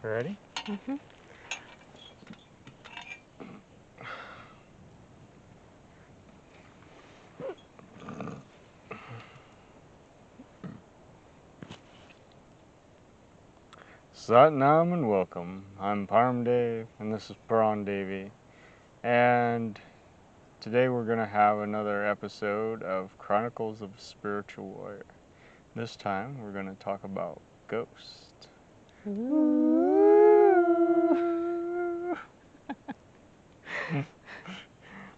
Ready? Mm-hmm. Satnam and welcome. I'm Parm Dave, and this is Paran Devi. And today we're going to have another episode of Chronicles of a Spiritual Warrior. This time we're going to talk about ghosts.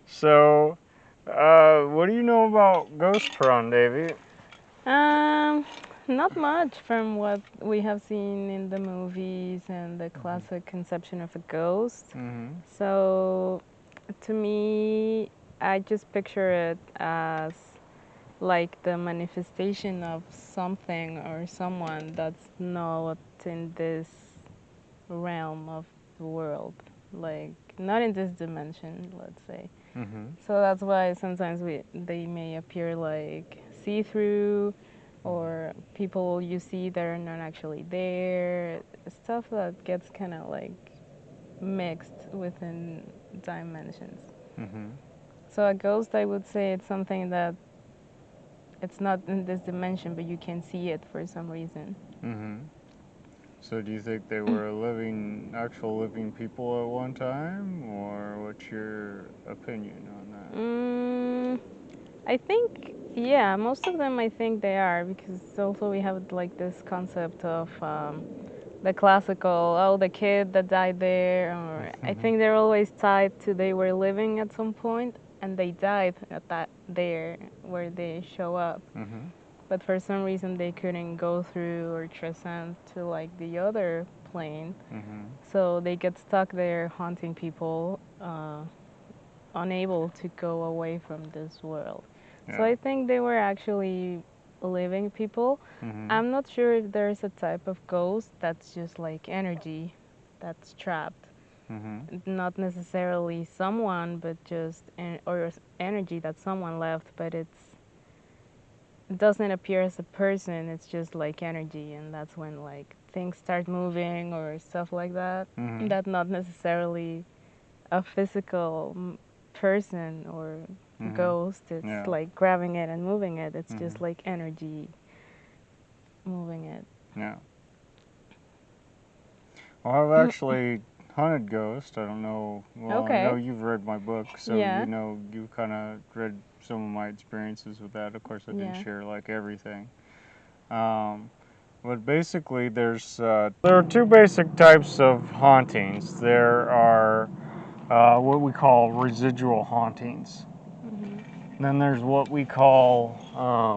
So, what do you know about ghosts, Paran Devi? Um, Not much from what we have seen in the movies and the classic conception of a ghost. Mm-hmm. So, to me, I just picture it as like the manifestation of something or someone that's not in this realm of the world, like not in this dimension, let's say. Mm-hmm. So that's why sometimes they may appear like see-through, or people you see that are not actually there. Stuff that gets kind of like mixed within dimensions. Mm-hmm. So a ghost, I would say, it's something that it's not in this dimension, but you can see it for some reason. Mm-hmm. So do you think they were actual living people at one time, or what's your opinion on that? Mm, I think, yeah, most of them I think they are, because also we have like this concept of the classical, oh, the kid that died there, or I think they're always tied to they were living at some point and they died at that there where they show up. Mm-hmm. But for some reason they couldn't go through or transcend to like the other plane. Mm-hmm. So they get stuck there haunting people, unable to go away from this world. So Yeah. I think they were actually living people. Mm-hmm. I'm not sure if there's a type of ghost that's just like energy that's trapped. Mm-hmm. Not necessarily someone, but just or energy that someone left, but it doesn't appear as a person. It's just like energy, and that's when like things start moving or stuff like that. Mm-hmm. That not necessarily a physical person or Mm-hmm. ghost. It's Yeah. like grabbing it and moving it. It's Mm-hmm. just like energy moving it. Yeah. Well, I've actually hunted ghosts. I don't know. Well, I know Okay. you've read my book, so Yeah. you kind of read some of my experiences with that. Of course, I didn't Yeah. share like everything. Um, but basically, there are two basic types of hauntings. There are what we call residual hauntings. Mhm. Then there's what we call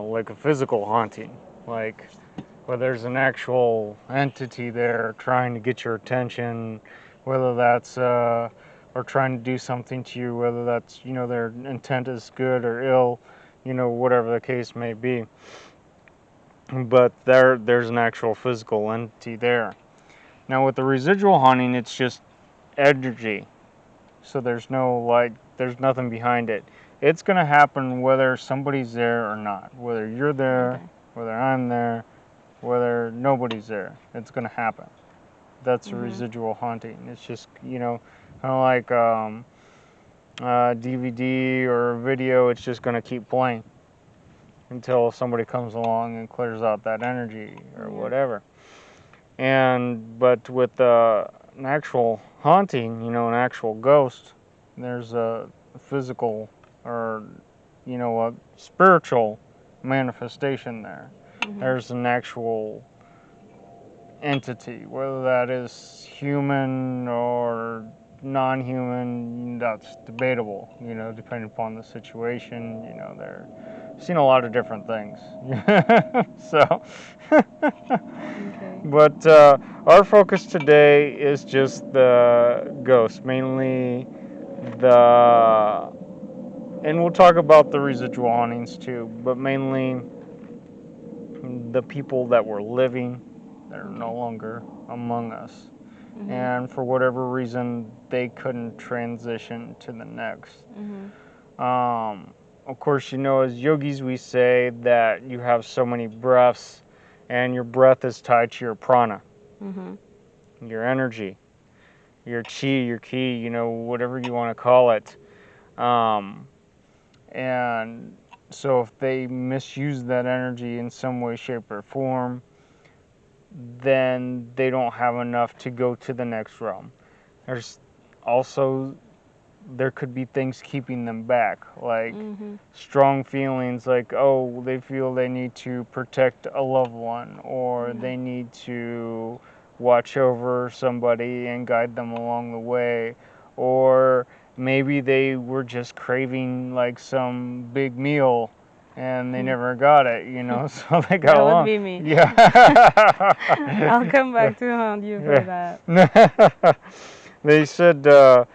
like a physical haunting, like where there's an actual entity there trying to get your attention, whether that's or trying to do something to you, whether that's their intent is good or ill, whatever the case may be. But there's an actual physical entity there. Now with the residual haunting, it's just energy. So there's nothing behind it. It's going to happen whether somebody's there or not. Whether you're there, Okay. whether I'm there, whether nobody's there. It's going to happen. That's a Mhm. residual haunting. It's just, kind of like DVD or video. It's just going to keep playing until somebody comes along and clears out that energy or Yeah. whatever. But with an actual haunting, an actual ghost, there's a physical or a spiritual manifestation there. Mhm. There's an actual entity, whether that is human or non-human, that's debatable. Depending upon the situation. They're seen a lot of different things. So. Okay. But our focus today is just the ghosts, mainly the, and we'll talk about the residual hauntings too, but mainly the people that were living that are no Okay. longer among us. Mhm. And for whatever reason, they couldn't transition to the next. Mhm. Of course, as yogis, we say that you have so many breaths, and your breath is tied to your prana. Mhm. your energy, your chi, your ki, whatever you want to call it. Um, and so if they misuse that energy in some way, shape, or form, then they don't have enough to go to the next realm. There's also there could be things keeping them back, like Mhm. strong feelings like, oh, they feel they need to protect a loved one, or Yeah. they need to watch over somebody and guide them along the way, or maybe they were just craving like some big meal and they Hmm. never got it, so they got That would along. be me. Yeah. I'll come back to haunt you for that. Yeah. They said there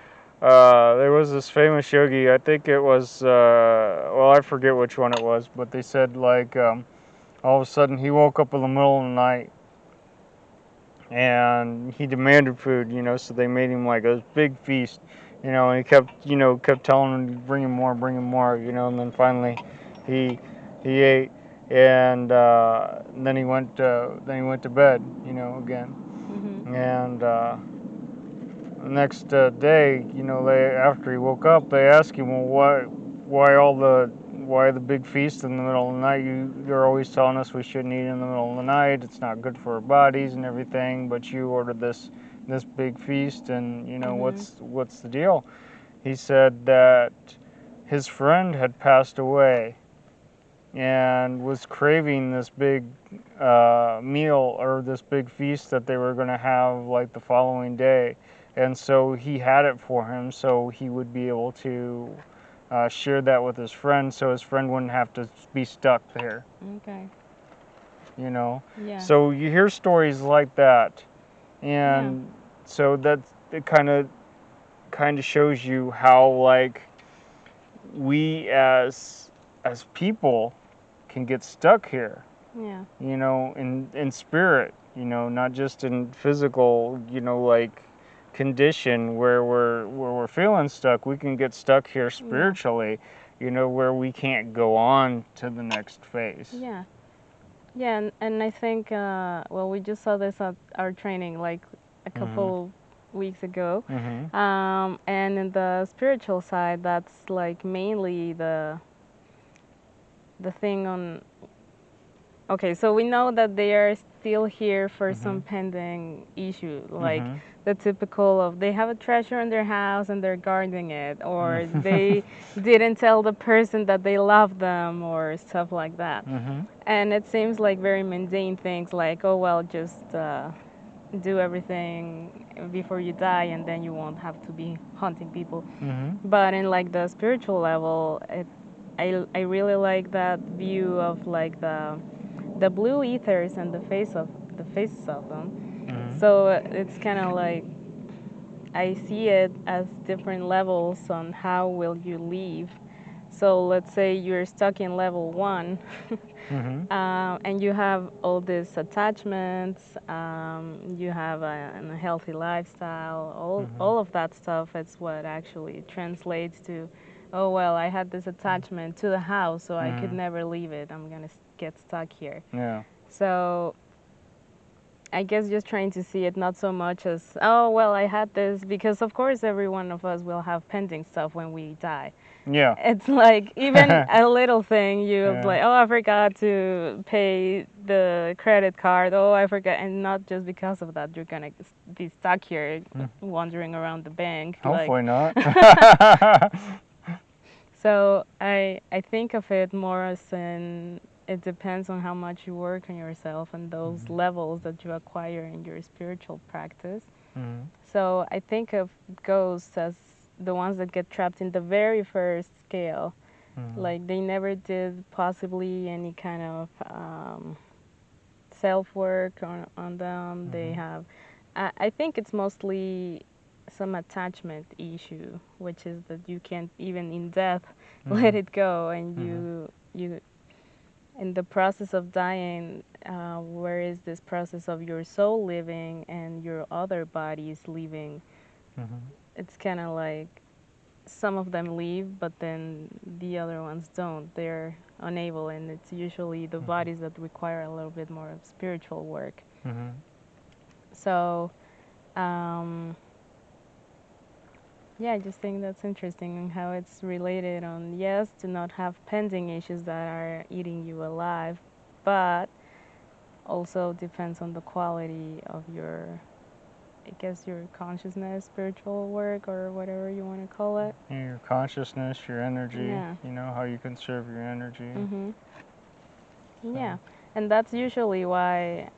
was this famous yogi. I think it was, well, I forget which one it was, but they said like all of a sudden he woke up in the middle of the night and he demanded food. So they made him like a big feast. And he kept telling him to bring him more. And then finally he ate, and then he went to bed. Again, Mhm. and. The next day, after he woke up, they asked him, "Well, why the big feast in the middle of the night? You're always telling us we shouldn't eat in the middle of the night. It's not good for our bodies and everything. But you ordered this big feast, and Mhm. what's the deal?" He said that his friend had passed away and was craving this big meal or this big feast that they were going to have like the following day. And so he had it for him so he would be able to share that with his friend so his friend wouldn't have to be stuck there, Okay. you know. Yeah. So you hear stories like that. Yeah. And so that it kind of shows you how like we as people can get stuck here, Yeah. in spirit, not just in physical, like condition where we're feeling stuck. We can get stuck here Yeah. spiritually, where we can't go on to the next phase. Yeah. Yeah, and I think well, we just saw this at our training like a Mhm. couple weeks ago. Mhm. And in the spiritual side, that's like mainly the thing on. Okay, so we know that they are still here for some Mhm. pending issue, like Mhm. the typical of they have a treasure in their house and they're guarding it, or Mhm. they didn't tell the person that they love them, or stuff like that. Mhm. And it seems like very mundane things, like, oh well, just do everything before you die, and then you won't have to be hunting people. Mhm. But in like the spiritual level, I really like that view of like the blue ethers and the faces of them. Mhm. So it's kind of like I see it as different levels on how will you leave. So let's say you're stuck in level one, Mhm. and you have all these attachments, you have a unhealthy lifestyle, Mhm. all of that stuff. It's what actually translates to, oh well, I had this attachment to the house, so I could Mhm. never leave it. I'm gonna get stuck here. Yeah. So I guess just trying to see it not so much as, oh, well, I had this, because of course every one of us will have pending stuff when we die. Yeah. It's like even a little thing, you Yeah. like, oh, I forgot to pay the credit card. Oh, I forgot. And not just because of that, you're going to be stuck here Mm. wandering around the bank. Like, Hopefully not. so I think of it more as in it depends on how much you work on yourself and those Mhm. levels that you acquire in your spiritual practice. Mhm. So I think of ghosts as the ones that get trapped in the very first scale. Mhm. Like they never did possibly any kind of self work on them. They Mhm. have, I think it's mostly some attachment issue, which is that you can't even in death let Mhm. it go, and Mhm. you in the process of dying, where is this process of your soul living and your other bodies living? Mhm. It's kind of like some of them leave, but then the other ones don't. They're unable, and it's usually the Mhm. bodies that require a little bit more of spiritual work. Mhm. So Um, yeah, I just think that's interesting and how it's related on, yes, to not have pending issues that are eating you alive, but also depends on the quality of your, I guess, your consciousness, spiritual work, or whatever you want to call it. Your consciousness, your energy, Yeah. how you conserve your energy. Mhm. So. Yeah, and that's usually why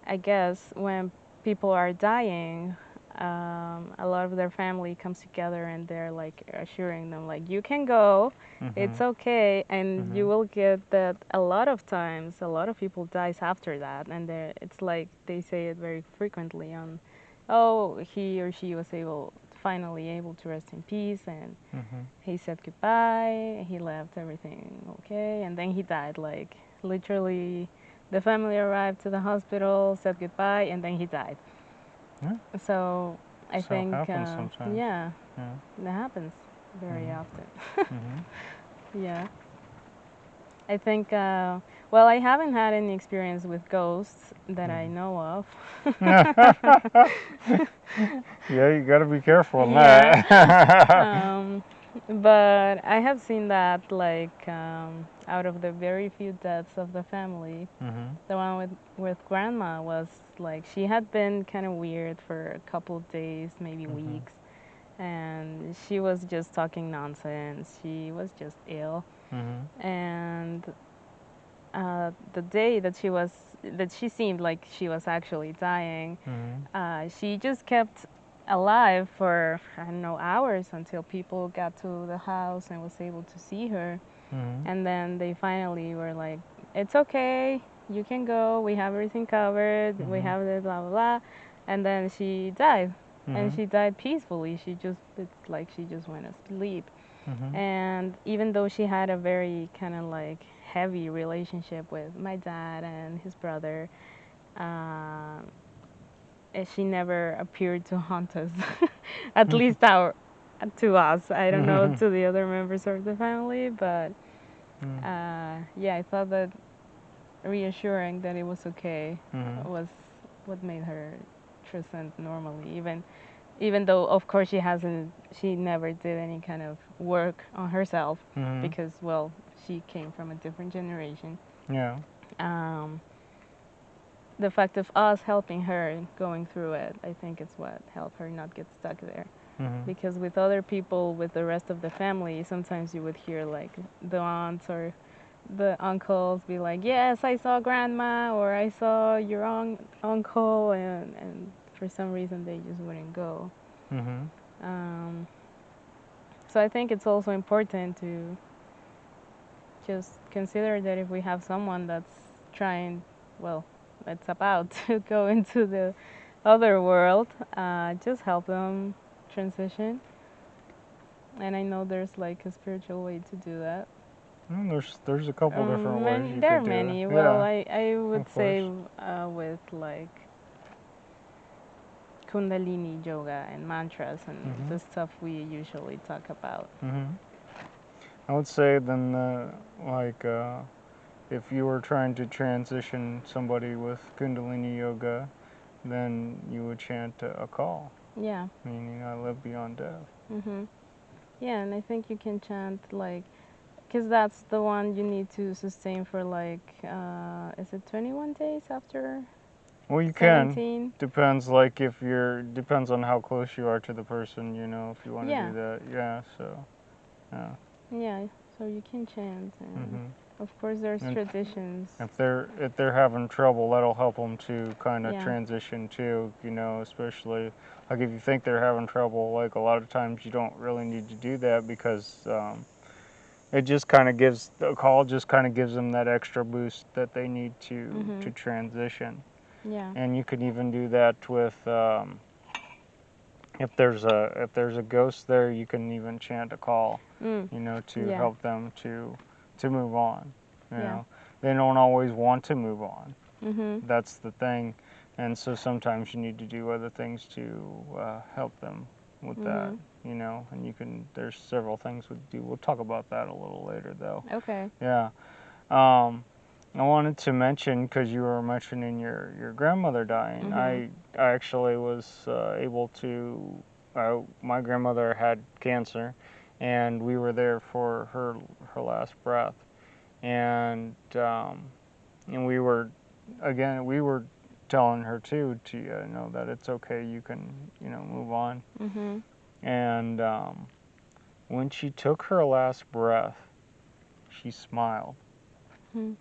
I guess when people are dying, a lot of their family comes together and they're like assuring them like you can go, it's okay, and you will get that a lot of times. A lot of people dies after that, and it's like they say it very frequently on, oh, he or she was finally able to rest in peace, and he said goodbye, he left everything okay, and then he died. Like literally, the family arrived to the hospital, said goodbye, and then he died. Yeah. So I So it think, happens sometimes. yeah, Yeah. that happens very often. Mhm. Yeah. I think, well, I haven't had any experience with ghosts that I know of. Yeah, you got to be careful on Yeah. that. But I have seen that, like, out of the very few deaths of the family, the one with grandma was like, she had been kind of weird for a couple of days, maybe weeks, and she was just talking nonsense. She was just ill. And the day that she seemed like she was actually dying, she just kept alive for, I don't know, hours until people got to the house and was able to see her. And then they finally were like, it's okay, you can go, we have everything covered, we have the blah blah blah. And then she died. And she died peacefully. It's like she just went asleep. And even though she had a very kind of like heavy relationship with my dad and his brother, uh, she never appeared to haunt us. At least to us. I don't know to the other members of the family, but yeah, I thought that reassuring that it was okay was what made her present normally. Even though of course she never did any kind of work on herself because, well, she came from a different generation. Yeah. um, the fact of us helping her going through it, I think it's what helped her not get stuck there. Because with other people, with the rest of the family, sometimes you would hear like the aunts or the uncles be like, yes, I saw grandma, or I saw your uncle, and for some reason they just wouldn't go. um, So I think it's also important to just consider that if we have someone that's trying, well, that's about to go into the other world, just help them transition. And I know there's like a spiritual way to do that. There's a couple different ways you There are could do it. many. Well, Yeah, I would of course. say with like Kundalini yoga and mantras and the stuff we usually talk about. I would say then, like, if you were trying to transition somebody with Kundalini yoga, then you would chant a call, Yeah. meaning I live beyond death. Yeah, and I think you can chant like, because that's the one you need to sustain for like, is it 21 days after Well, you can. 17? Depends, like, depends on how close you are to the person, if you want to Yeah, do that. Yeah, so, yeah. yeah. So you can chant, and hmm of course there's And traditions. if they're having trouble, that'll help them to kind of Yeah. transition too. Especially like if you think they're having trouble, like a lot of times you don't really need to do that because it just kind of gives the call just kind of gives them that extra boost that they need to transition. Yeah. And you can even do that with if there's a ghost there, you can even chant a call, Mm. to Yeah. help them to move on. You Yeah. know, they don't always want to move on. Mhm. That's the thing, and so sometimes you need to do other things to help them with that. Mhm. And there's several things we do. We'll talk about that a little later, though. Okay. Yeah. Um, I wanted to mention, because you were mentioning your grandmother dying. I actually was able to. My grandmother had cancer, and we were there for her last breath, and we were, again, we were telling her too to know that it's okay. You can move on. Mhm. And when she took her last breath, she smiled. Mhm.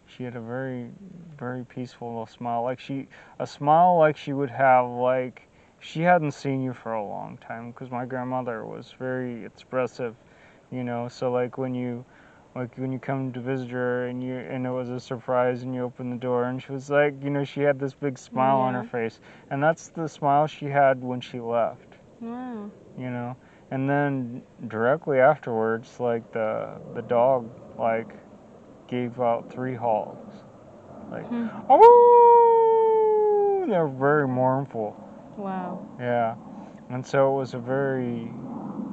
She had a very, very peaceful smile, a smile like she would have, like she hadn't seen you for a long time. Because my grandmother was very expressive, So like when you come to visit her and it was a surprise and you opened the door and she was like, she had this big smile on her Yeah. face, and that's the smile she had when she left, Wow. you know. And then directly afterwards, like the dog, like, gave out 3 hogs. Like, Hmm. oh, they're very mournful. Wow. Yeah. And so it was a very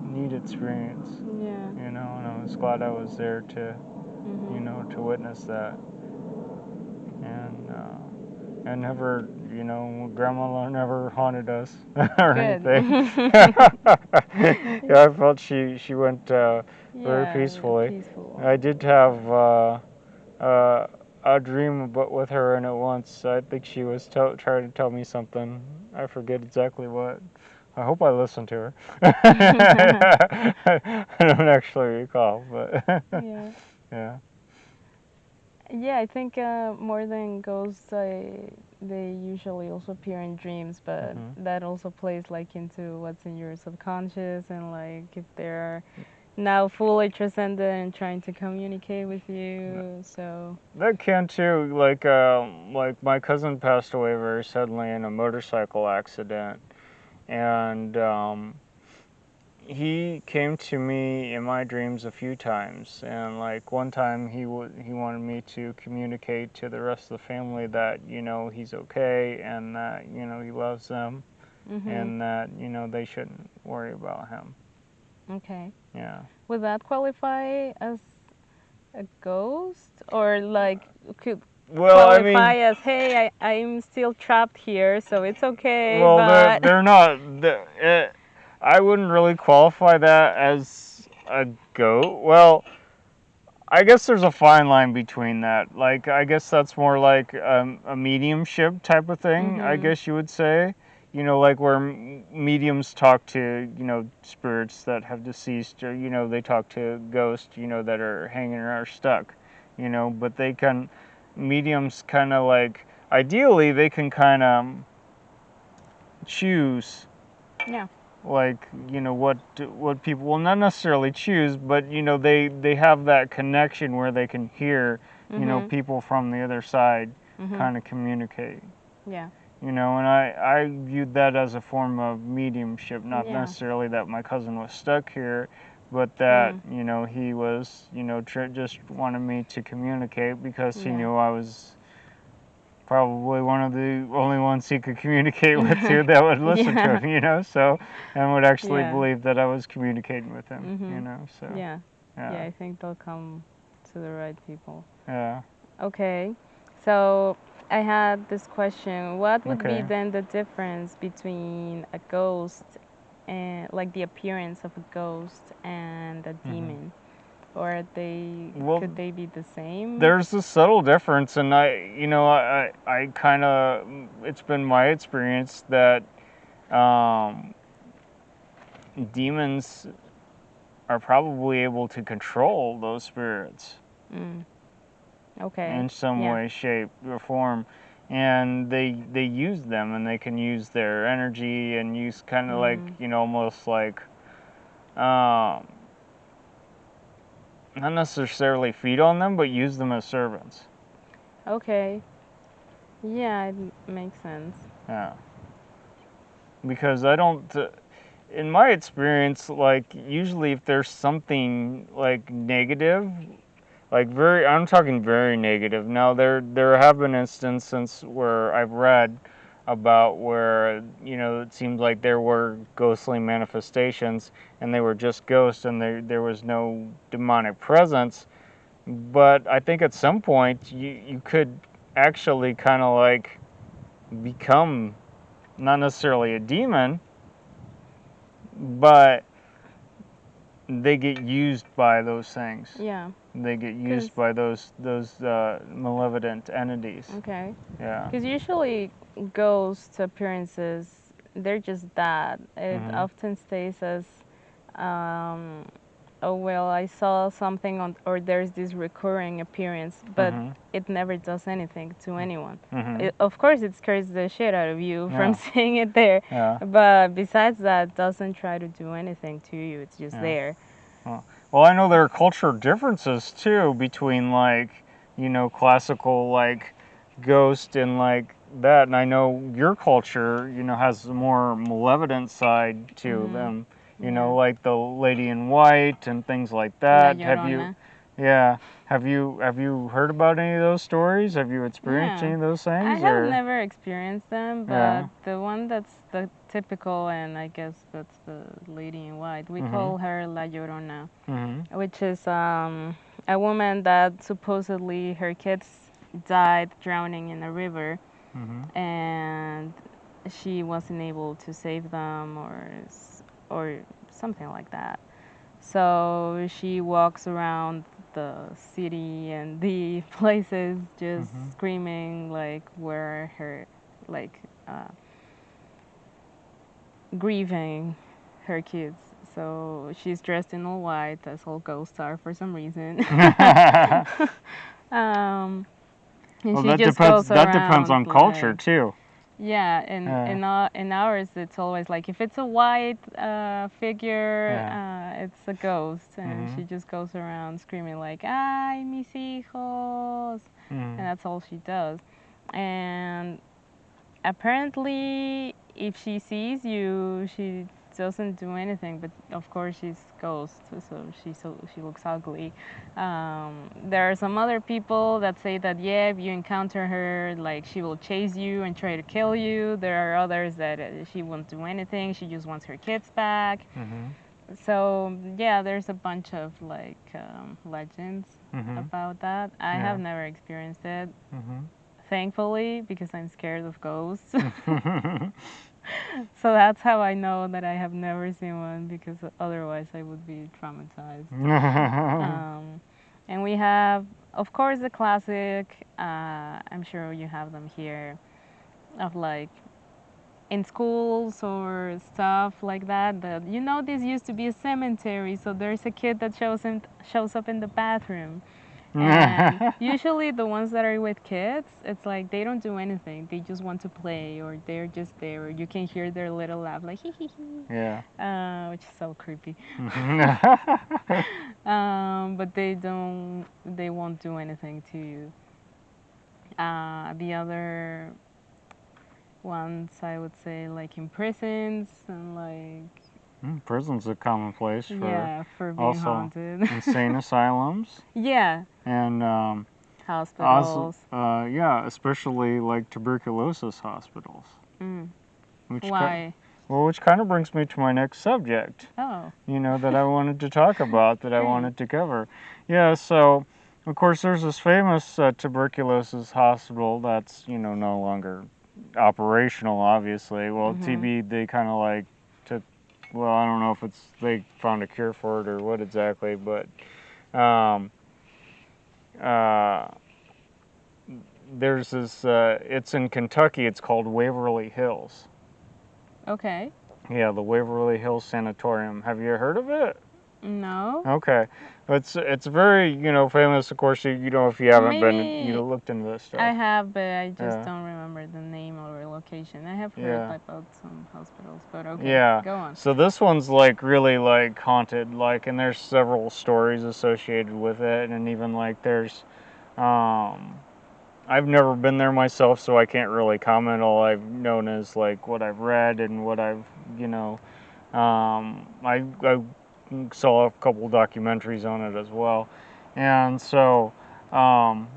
neat experience, Yeah. and I was glad I was there to, Mhm. to witness that. And I never, grandmother never haunted us or Good. anything. Yeah, I felt she went very Yeah, peacefully. peaceful. I did have uh, a dream about with her in it once. I think she was trying to tell me something. I forget exactly what. I hope I listened to her. I don't actually recall, but Yeah. yeah. Yeah, I think more than ghosts, they usually also appear in dreams, but Hmm. that also plays like into what's in your subconscious and like if they're now fully transcended and trying to communicate with you. So, That can too. Like my cousin passed away very suddenly in a motorcycle accident, and he came to me in my dreams a few times, and like one time he wanted me to communicate to the rest of the family that he's okay, and that he loves them, mhm. and that they shouldn't worry about him. Okay. Yeah. Would that qualify as a ghost or like could Well, I qualify mean, as hey, I'm still trapped here, so it's okay, well, but they're not. I wouldn't really qualify that as a goat. Well, I guess there's a fine line between that. Like, I guess that's more like a mediumship type of thing, I mhm. guess you would say. Like where mediums talk to, spirits that have deceased, or, they talk to ghosts, that are hanging or are stuck, but mediums kind of like, ideally, they can kind of choose, Yeah. like, what people will not necessarily choose, but they have that connection where they can hear Mhm. people from the other side Mhm. kind of communicate. Yeah. And I viewed that as a form of mediumship, not Yeah. necessarily that my cousin was stuck here, but that Mm. he was just wanted me to communicate because he Yeah. knew I was probably one of the only ones he could communicate with too that would listen to Yeah. him, so, and would actually Yeah. believe that I was communicating with him, Mhm. so, Yeah. Yeah, yeah, I think they'll come to the right people. yeah, Okay. So I had this question. What would be okay. then the difference between a ghost and like the appearance of a ghost and a Hmm. demon? Or are they Well, could they be the same? there's a subtle difference, and I kind of, it's been my experience that um, demons are probably able to control those spirits Mm. Okay. in some Yeah. way, shape, or form, and they use them, and they can use their energy and use kind of like Mm. almost like um, not necessarily feed on them, but use them as servants. Okay. Yeah, it makes sense. Yeah, because I don't. In my experience, like usually if there's something like negative, like I'm talking very negative. Now there have been instances where I've read about where it seems like there were ghostly manifestations and they were just ghosts and there was no demonic presence, but I think at some point you could actually kind of like become not necessarily a demon, but they get used by those things. Yeah. They get 'Cause used by those malevolent entities. okay. Yeah. Because usually ghost appearances, they're just that. It Mhm. often stays as, um, oh well, I saw something on, or there's this recurring appearance, but Mhm. it never does anything to anyone. Mhm. Of course, it scares the shit out of you from Yeah. seeing it there, Yeah. but besides that, doesn't try to do anything to you. It's just Yeah. there. Well, I know there are cultural differences too between like, classical like ghost and like that. And I know your culture, has a more malevolent side to Mhm. them. Yeah. Like the Lady in White and things like La that. Have you, Llorona. yeah, have you heard about any of those stories? Have you experienced Yeah. any of those I things have or? never experienced them, but Yeah. the one that's the typical, and I guess that's the lady in white, we Mhm. call her La Llorona, Mhm. which is a woman that supposedly her kids died drowning in a river, Mhm. and she wasn't able to save them, or something like that. So she walks around the city and the places just Mhm. screaming like where her, like, grieving her kids. So she's dressed in all white, as all ghosts are for some reason. um, and Well, she that just depends. goes That depends around on culture like, too. yeah, and Yeah. in ours it's always like if it's a white figure, Yeah. it's a ghost, and Mhm. she just goes around screaming like "Ay, mis hijos," and Mhm. that's all she does. And apparently, if she sees you, she doesn't do anything. But of course, she's ghost, so she looks ugly. There are some other people that say that yeah, if you encounter her, like she will chase you and try to kill you. There are others that she won't do anything. She just wants her kids back. Mhm. So yeah, there's a bunch of like legends Mhm. about that. I have Yeah. never experienced it, Mhm. thankfully, because I'm scared of ghosts. So that's how I know that I have never seen one, because otherwise I would be traumatized. Um, and we have, of course, the classic. I'm sure you have them here, of like in schools or stuff like that. That this used to be a cemetery, so there's a kid that shows up in the bathroom. And usually the ones that are with kids, it's like they don't do anything. They just want to play, or they're just there. Or you can hear their little laugh, like hee hee hee, Yeah. which is so creepy. Mhm. But they won't do anything to you. The other ones, I would say, like in prisons and like, Prison's a common place for yeah, for being also haunted. insane asylums Yeah, and also hospitals. yeah, especially like tuberculosis hospitals, Mm. which Why? which kind of brings me to my next subject. Oh, That I wanted to talk about, that I great. wanted to cover. Yeah, so of course there's this famous tuberculosis hospital that's, no longer operational, obviously. Well, Mhm. TB, they kind of like took, well, I don't know if they found a cure for it or what exactly, but um, uh, there's this, it's in Kentucky, it's called Waverly Hills. Okay. Yeah, the Waverly Hills Sanatorium. Have you heard of it? No. Okay, it's very famous. Of course, if you haven't been Maybe looked into this I stuff. have, but I just Yeah, don't remember the name or location. I have heard yeah, about some hospitals, but okay, yeah. go on. So this one's like really like haunted, like, and there's several stories associated with it, and even like there's, um, I've never been there myself, so I can't really comment. All I've known is like what I've read and what I've, you know, I saw a couple documentaries on it as well, and so, um,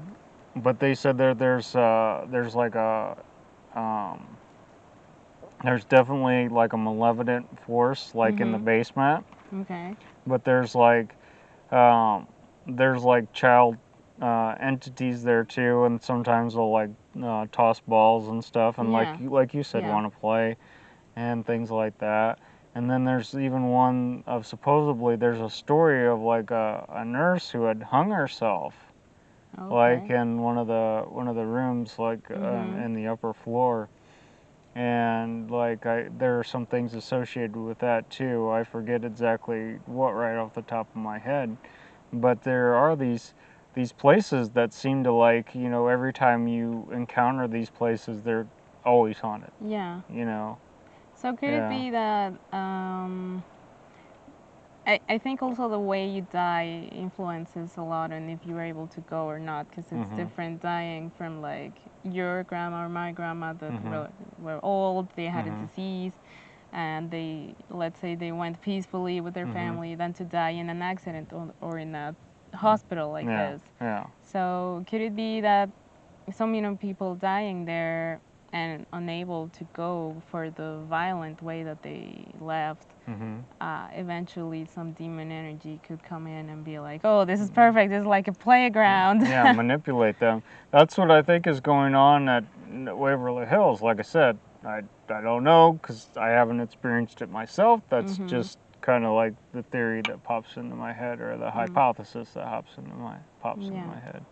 but they said there's like um, there's definitely like a malevolent force like in the Mhm. basement, Okay. but there's like um, there's like child entities there too, and sometimes they'll like toss balls and stuff, and Yeah. like you said, Yeah. want to play and things like that. And then there's even one of supposedly there's a story of like a nurse who had hung herself like Okay. in one of the rooms like Mhm. in the upper floor. And like there are some things associated with that too. I forget exactly what right off the top of my head, but there are these places that seem to like, you know, every time you encounter these places, they're always haunted. Yeah. You know. So could it Yeah. be that I think also the way you die influences a lot on if you're able to go or not, because it's Mhm. different dying from like your grandma or my grandma that Mhm. were old, they had a Mhm. disease, and they, let's say they went peacefully with their Mhm. family, than to die in an accident or in a hospital like Yeah. this. Yeah. So could it be that some, people dying there and unable to go for the violent way that they left, Mhm. eventually some demon energy could come in and be like, oh, this is perfect, this is like a playground. Yeah, manipulate them. That's what I think is going on at Waverly Hills. Like I said, I don't know because I haven't experienced it myself. That's Mm-hmm. just kind of like the theory that pops into my head, or the Mm. hypothesis that pops into Yeah. my head.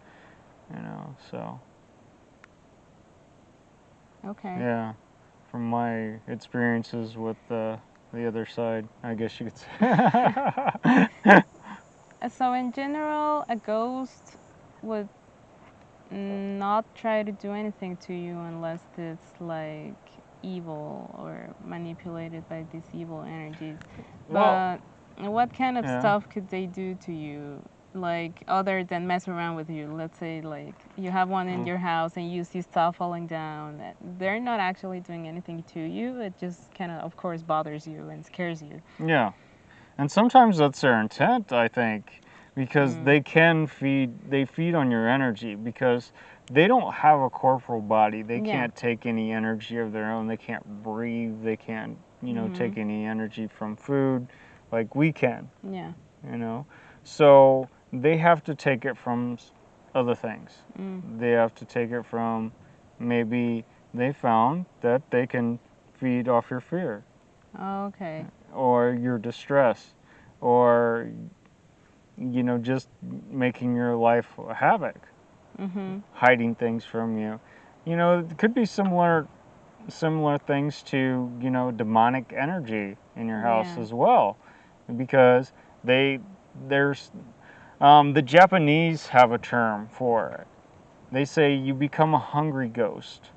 You know, so Okay. yeah, from my experiences with the other side, I guess you could say. So in general, a ghost would not try to do anything to you unless it's like evil or manipulated by these evil energies. Well, But what kind of yeah. stuff could they do to you? Like other than mess around with you, let's say like you have one in Mm. your house and you see stuff falling down. They're not actually doing anything to you. It just kind of course, bothers you and scares you. Yeah. And sometimes that's their intent, I think, because Mm. they feed on your energy because they don't have a corporal body. They Yeah. can't take any energy of their own. They can't breathe. They can't, you know, Mhm. take any energy from food like we can, Yeah. you know. So they have to take it from other things. Mm. They have to take it from maybe they found that they can feed off your fear Okay. or your distress or you know just making your life a havoc, Mhm. hiding things from you. You know, it could be similar things to, you know, demonic energy in your house Yeah. as well, because they there's the Japanese have a term for it. They say you become a hungry ghost.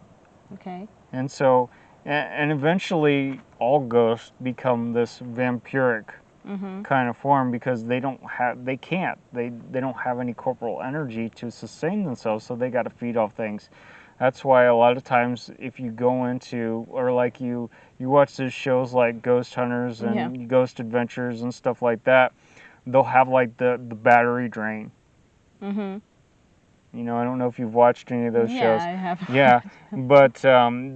Okay. And so, and eventually all ghosts become this vampiric Mhm. kind of form because they can't, they don't have any corporal energy to sustain themselves, so they got to feed off things. That's why a lot of times if you go into, or like you watch those shows like Ghost Hunters Yeah. and Ghost Adventures and stuff like that, they'll have like the battery drain. Mhm. You know, I don't know if you've watched any of those Yeah, shows. I have Yeah, watched. but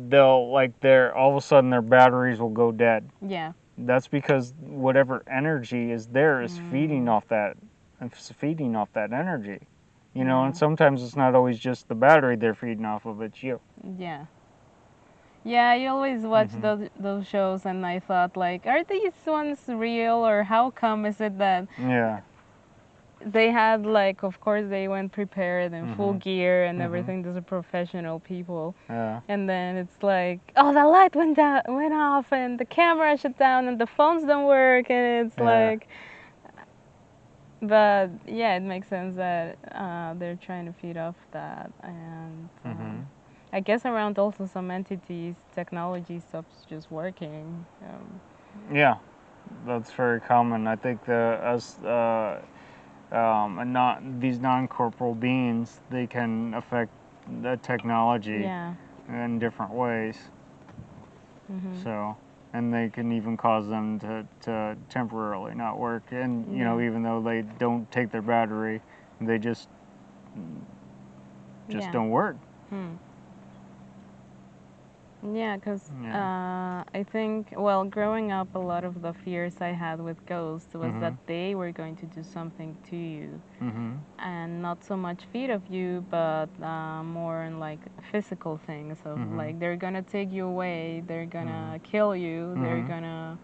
they'll like their all of a sudden their batteries will go dead. Yeah. That's because whatever energy is there is Mm. feeding off that energy. You know, and Yeah. sometimes it's not always just the battery they're feeding off of, it's you. Yeah. Yeah, I always watch Mhm. those shows and I thought like, are these ones real, or how come is it that Yeah. they had like, of course they went prepared in full Mhm. gear and Mhm. everything, these are professional people, Yeah. and then it's like, oh, the light went off and the camera shut down and the phones don't work, and it's Yeah. like, but yeah, it makes sense that they're trying to feed off that, and Mhm. I guess around also some entities, technology stops just working. Yeah. That's very common. I think the as and not these non-corporal beings, they can affect the technology Yeah. in different ways. Mhm. So, and they can even cause them to temporarily not work. And, you know, Yeah. even though they don't take their battery, they just Yeah. don't work. Hmm. Yeah, because Yeah. I think, well, growing up, a lot of the fears I had with ghosts was that Mhm. they were going to do something to you. Mhm. And not so much feet of you, but more in like physical things of Mhm. like they're gonna take you away, they're Mhm. gonna kill you, they're Mhm. gonna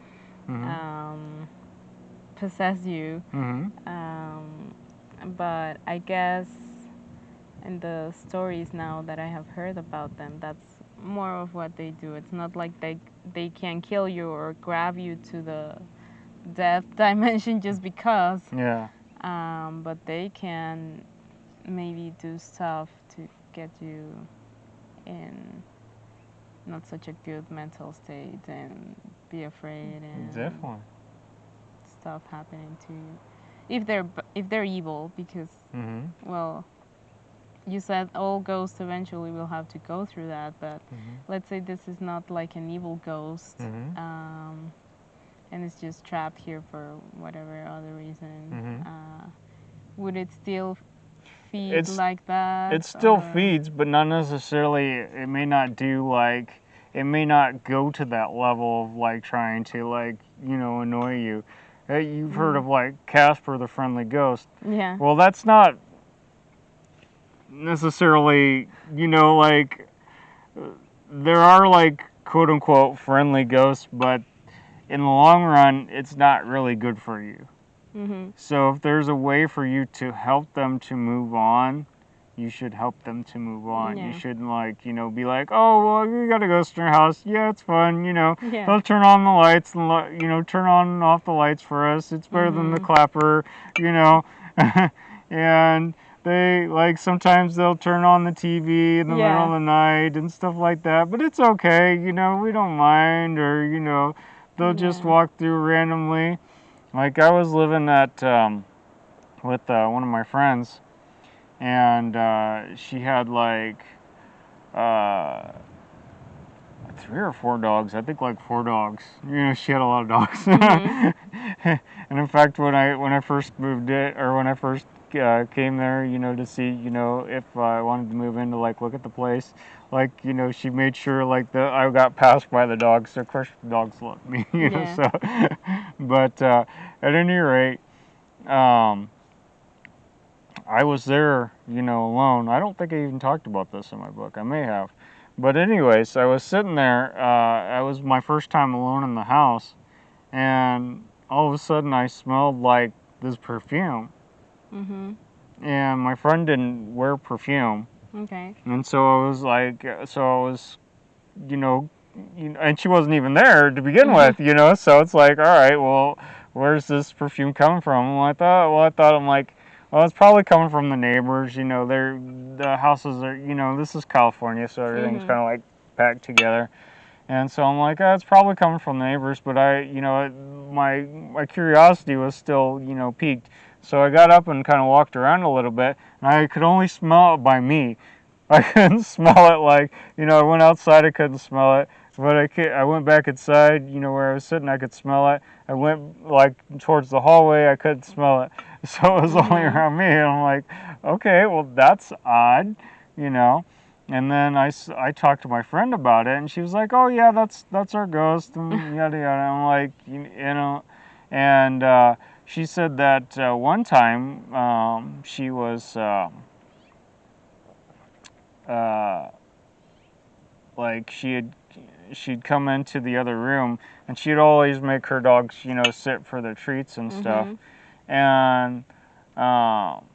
Mhm. um, possess you. Mhm. Um, but I guess in the stories now that I have heard about them, that's more of what they do. It's not like they can kill you or grab you to the death dimension just because, Yeah. but they can maybe do stuff to get you in not such a good mental state and be afraid and Definitely. stuff happening to you if they're evil because Mhm. well you said all ghosts eventually will have to go through that, but Mhm. let's say this is not like an evil ghost, Mhm. um, and it's just trapped here for whatever other reason. Mhm. Would it still feed It's like that, it still or? feeds, but not necessarily. It may not do like. It may not go to that level of like trying to like annoy you. Hey, you've heard Mm. of like Casper the Friendly Ghost. Yeah. Well, that's not necessarily like there are like quote unquote friendly ghosts, but in the long run, it's not really good for you. Mhm. So if there's a way for you to help them to move on, you should help them to move on. You Yeah. shouldn't like, be like, oh, well, you got a ghost in your house. Yeah, it's fun. Yeah. They'll turn on the lights and, turn on and off the lights for us. It's better than the Mhm. clapper, you know. And they, like, sometimes they'll turn on the TV in the middle of Yeah. the night and stuff like that. But it's okay, we don't mind. Or, they'll just Yeah. walk through randomly. Like, I was living at, with one of my friends, and she had like uh, 3 or 4 dogs. I think like 4 dogs. She had a lot of dogs. Mhm. And in fact, when I first moved it, or when I first came there, to see, if I wanted to move in to like look at the place, like she made sure like I got passed by the dogs. So of course the dogs loved me, Yeah. So, but at any rate, um, I was there, alone. I don't think I even talked about this in my book. I may have. But, anyways, I was sitting there. It was my first time alone in the house. And all of a sudden, I smelled like this perfume. Mhm. And my friend didn't wear perfume. Okay. And so I was like, you know, and she wasn't even there to begin Mhm. with. So it's like, all right, well, where's this perfume coming from? And I'm like, well, it's probably coming from the neighbors. The houses are, this is California, so everything's Mhm. kind of like packed together. And so I'm like, oh, it's probably coming from the neighbors, but my curiosity was still, piqued. So I got up and kind of walked around a little bit, and I could only smell it by me. I couldn't smell it like, I went outside, I couldn't smell it. But I went back inside, where I was sitting, I could smell it. I went like towards the hallway, I couldn't smell it. So it was only Mhm. around me. And I'm like, okay, well, that's odd, you know. And then I talked to my friend about it, and she was like, oh, yeah, that's our ghost, and yada yada. I'm like, and she said that one time she was. Uh, like she'd come into the other room, and she'd always make her dogs sit for their treats and stuff. Mhm. And um,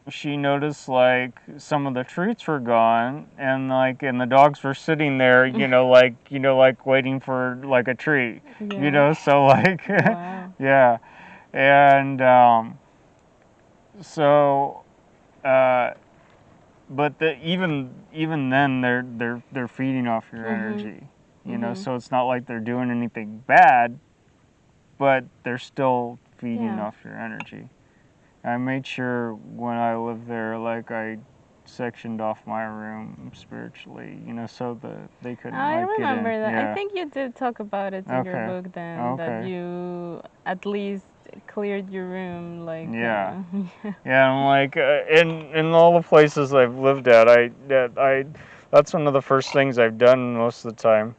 she noticed like some of the treats were gone, and the dogs were sitting there, like waiting for like a treat, Yeah. so like Wow. yeah. And so uh, but even then they're feeding off your Mhm. energy, Mhm. so it's not like they're doing anything bad, but they're still feeding Yeah. off your energy. I made sure when I lived there, like, I sectioned off my room spiritually, so that they couldn't I like get in. remember that. I Yeah. think you did talk about it in your Okay. book then that Okay. you at least cleared your room like Yeah. Yeah, I'm like, in all the places I've lived at, I That's one of the first things I've done most of the time.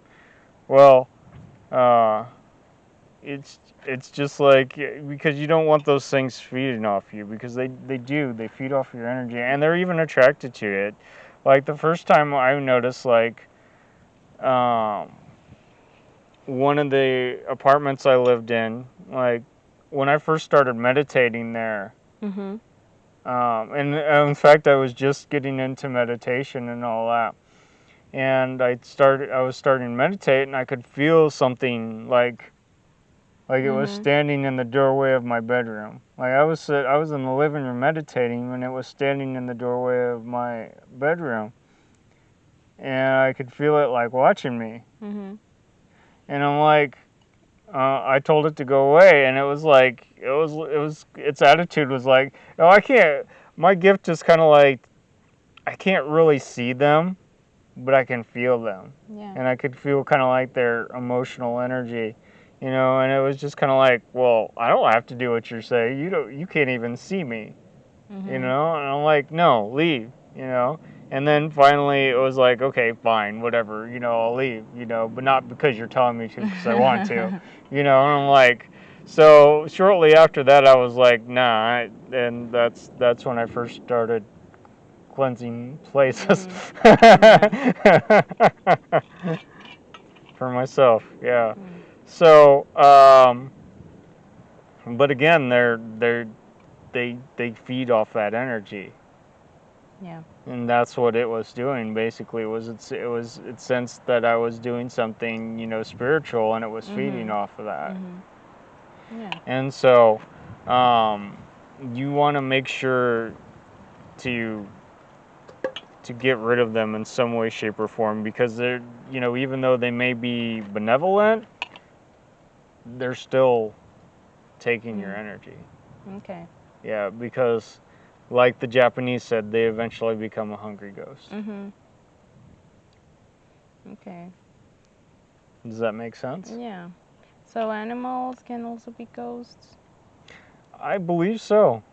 Well, uh, it's just like because you don't want those things feeding off you because they feed off your energy and they're even attracted to it. Like the first time I noticed like um, one of the apartments I lived in, like when I first started meditating there. Mhm. And in fact, I was just getting into meditation and all that. And I was starting to meditate, and I could feel something like it was Mhm. standing in the doorway of my bedroom. Like I was in the living room meditating, and it was standing in the doorway of my bedroom, and I could feel it like watching me. Mhm. And I'm like, I told it to go away, and it was like its attitude was like, oh, I can't. My gift is kind of like I can't really see them, but I can feel them, Yeah. and I could feel kind of like their emotional energy, and it was just kind of like, well, I don't have to do what you're saying. You can't even see me, Mhm. and I'm like, no, leave. And then finally it was like, okay, fine, whatever, I'll leave, but not because you're telling me to, because I want to, and I'm like, so shortly after that I was like, nah, and that's when I first started cleansing places Mhm. Yeah. for myself. Yeah. Mm. So, but again, they feed off that energy, Yeah. and that's what it was doing. Basically, it sensed that I was doing something spiritual, and it was feeding Mhm. off of that. Mhm. Yeah. And so, um, you want to make sure to get rid of them in some way, shape, or form because they're, even though they may be benevolent, they're still taking your Mm. energy. Okay. Yeah, because like the Japanese said, they eventually become a hungry ghost. Mhm. Okay. Does that make sense? Yeah. So animals can also be ghosts? I believe so.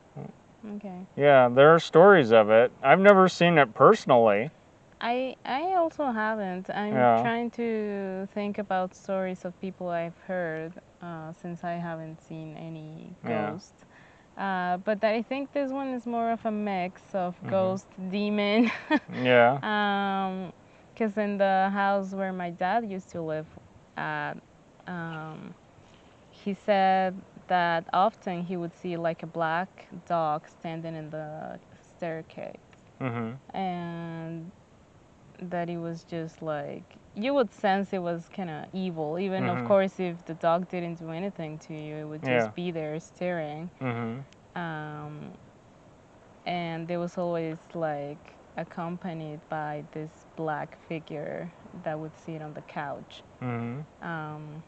Okay. Yeah, there are stories of it. I've never seen it personally. I also haven't. I'm Yeah, trying to think about stories of people I've heard since I haven't seen any yeah. ghosts. But I think this one is more of a mix of Mhm. ghost, demon. Yeah. Because in the house where my dad used to live at, um, he said that often he would see like a black dog standing in the staircase. Mhm. And that it was just like you would sense it was kind of evil, even of Mhm. course if the dog didn't do anything to you, it would Yeah. just be there staring. Mhm. um, and it was always like accompanied by this black figure that would sit on the couch, Mhm. um,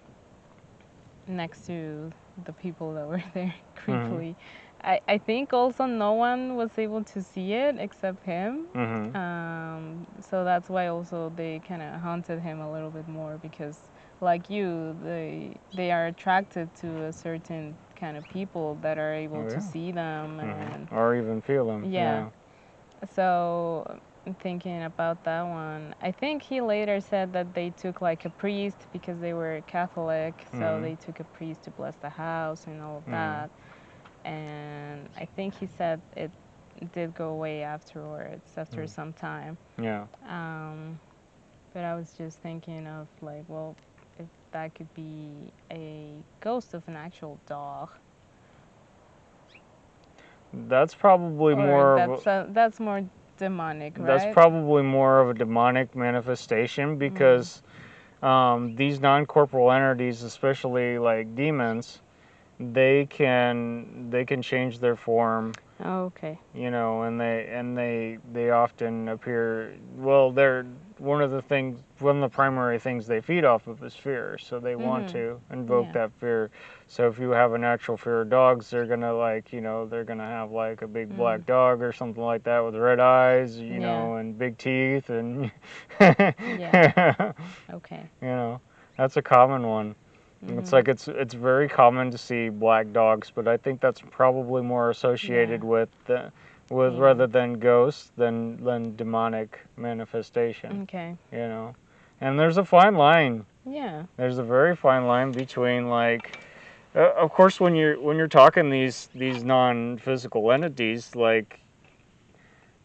next to the people that were there Mhm. creepily. I think also no one was able to see it except him. Mhm. So that's why also they kind of haunted him a little bit more because, like you, they are attracted to a certain kind of people that are able Oh to yeah. see them, Mhm. and Or even feel them. yeah. Yeah. So thinking about that one, I think he later said that they took like a priest because they were Catholic, so Mhm. they took a priest to bless the house and all of Mhm. that. And I think he said it did go away afterwards, after Mhm. some time. Yeah. Um, but I was just thinking of like, well, if that could be a ghost of an actual dog, That's probably or more of that's more demonic, that's right? probably more of a demonic manifestation Mm. because these non-corporeal entities, especially like demons, they can change their form, Okay. and they often appear. Well, they're one of the primary things they feed off of is fear, so they want Mhm. to invoke Yeah. that fear. So if you have a natural fear of dogs, they're gonna they're gonna have like a big Mm. black dog or something like that with red eyes, Yeah. and big teeth, and Yeah. Okay. that's a common one. It's Mhm. like it's very common to see black dogs, but I think that's probably more Yeah. associated with with Yeah. rather than ghosts than demonic manifestation. Okay. You know, and there's a fine line. Yeah. There's a very fine line between like, of course, when you're talking these non-physical entities, like,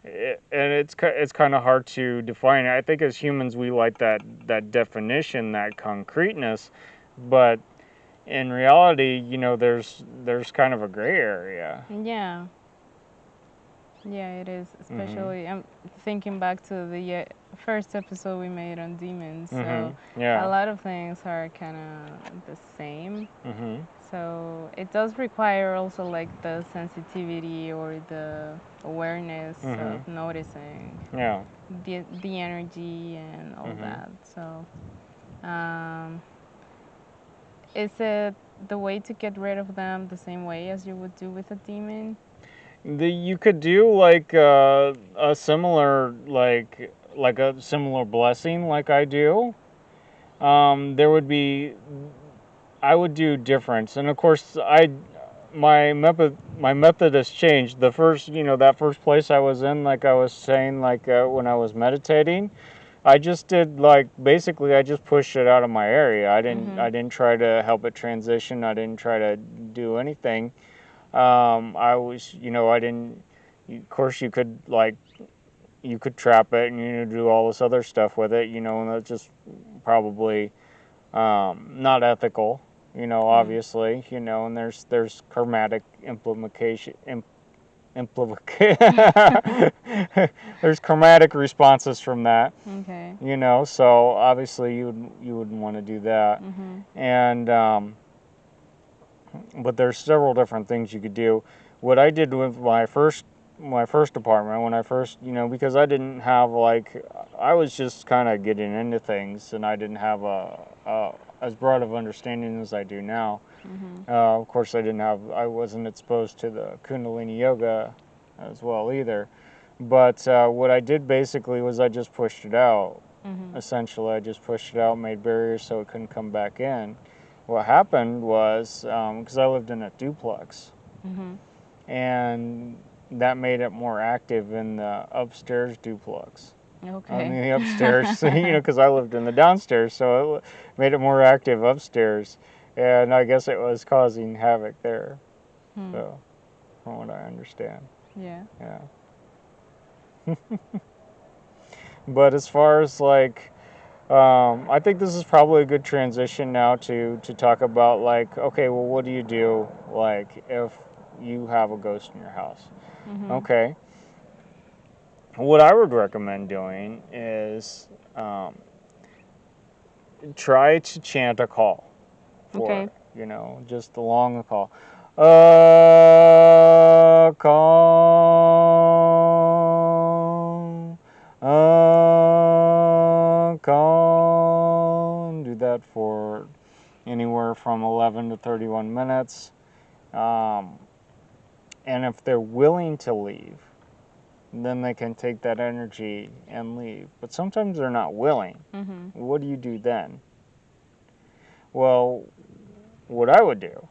and it's kind of hard to define. I think as humans we like that definition, that concreteness, but in reality, you know, there's kind of a gray area. Yeah. Yeah, it is. Mhm. Especially, I'm thinking back to the first episode we made on demons. So Mhm. a Yeah. lot of things are kind of the same. Mhm. So it does require also like the sensitivity or the awareness Mhm. of noticing Yeah. the energy and all Mhm. that. So, um, is it the way to get rid of them the same way as you would do with a demon? You could do like a similar like a similar blessing like I do. There would be I would do difference, and of course my method has changed. The first, you know, that first place I was in, like I was saying, like when I was meditating, I just did like basically I just pushed it out of my area. Mhm. I didn't try to help it transition. I didn't try to do anything. I was, you know, I didn't. Of course, you could like you could trap it and you know do all this other stuff with it, you know, and that's just probably not ethical, you know, Yeah. obviously, you know, and there's karmatic implication. There's karmatic responses from that, Okay. you know. So obviously you wouldn't want to do that, Mhm. and but there's several different things you could do. What I did with my first apartment when I first, you know, because I didn't have like I was just kind of getting into things and I didn't have a as broad of understanding as I do now. Mhm. Of course, I wasn't exposed to the Kundalini yoga as well either. But what I did basically was I just pushed it out. Mhm. Essentially, I just pushed it out, made barriers so it couldn't come back in. What happened was because I lived in a duplex, Mhm. and that made it more active in the upstairs duplex. On Okay. the upstairs, you know, because I lived in the downstairs, so it made it more active upstairs, and I guess it was causing havoc there. Hmm. So, from what I understand, Yeah. yeah. But as far as like, I think this is probably a good transition now to talk about like, okay, well, what do you do like if you have a ghost in your house? Mhm. Okay, what I would recommend doing is try to chant a call for Okay. it. You know, just along the call. Calm, calm. Do that for anywhere from 11 to 31 minutes. Um, and if they're willing to leave, then they can take that energy and leave. But sometimes they're not willing. Mhm. What do you do then? Well, what I would do,